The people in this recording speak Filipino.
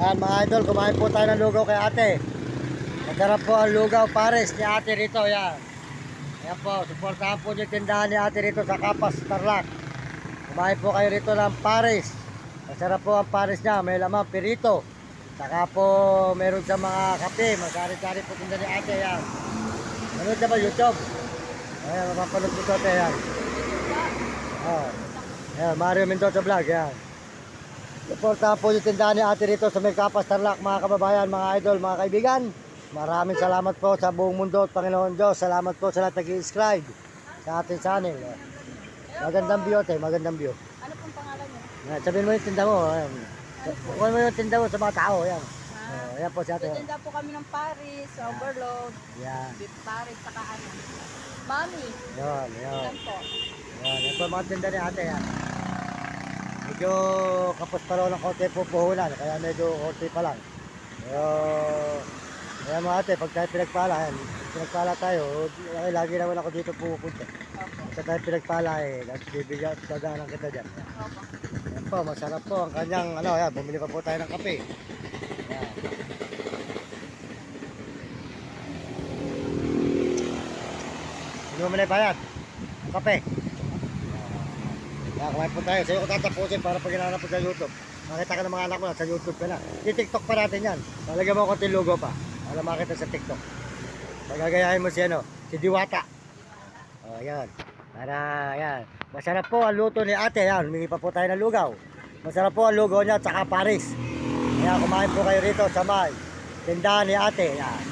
Ayan mga idol, kumain po tayo ng lugaw kay ate. Masarap po ang lugaw pares ni ate rito. Ayan. Ayan po, suportahan po yung tindahan ni ate rito sa Kapas, Tarlac. Kumain po kayo rito ng pares. Masarap po ang pares niya, may lamang pirito. Saka po meron sa mga kape, masari-sari po tindahan ni ate. Ayan. Manood na ba YouTube? Ayan, mapapanood po ito ate. Ayan. Oh. Ayan, Mario Mendoza Vlog. Ayan. Suportahan po yung tindahan ni ate rito sa may Kapas, Tarlac, mga kababayan, mga idol, mga kaibigan. Maraming salamat po sa buong mundo at Panginoon Diyos. Salamat po sa lahat nag-i-subscribe sa ating channel. Magandang view, te. Magandang view. Ano pong pangalan niyo? Sabihin mo yung tinda mo. Ayan. Kunin mo yung tinda mo sa mga tao. Ayan. Ayan po si ate. Titinda po kami ng Paris, overload, Ayan. beef Paris, saka ano. Mami, Ayan. Ayan. yan po. Ayan. Ayan po mga tinda ni ate. Ayan. Medyo kapos pa raw ng konti po puhunan. Kaya medyo konti pa lang. Pero kaya mga ate, pag tayo pinagpala, ayan, pinagpala tayo, lagi naman ako dito pupunta. Opo. Pagka tayo pinagpala bibigyan, dadaanan kita dyan. Opo. Ayan po, masarap po ang kanyang, ayan, bumili pa po tayo ng kape. Ayan. Hindi mo muna bayad. Ang kape. Ayan, kumain po tayo. Sa'yo ko tatapusin para pag hinanap po sa YouTube. Makita ka ng mga anak mo na sa YouTube ka na. I-TikTok pa natin yan. Talagyan mo konti logo pa. Para makita sa TikTok. Pagagayahin mo si si Diwata. O, ayan. Para, ayan. Masarap po ang luto ni ate. Ayan, humingi pa po tayo ng lugaw. Masarap po ang lugaw niya at saka Paris. Ayan, kumain po kayo rito sa may tindahan ni ate. Ayan.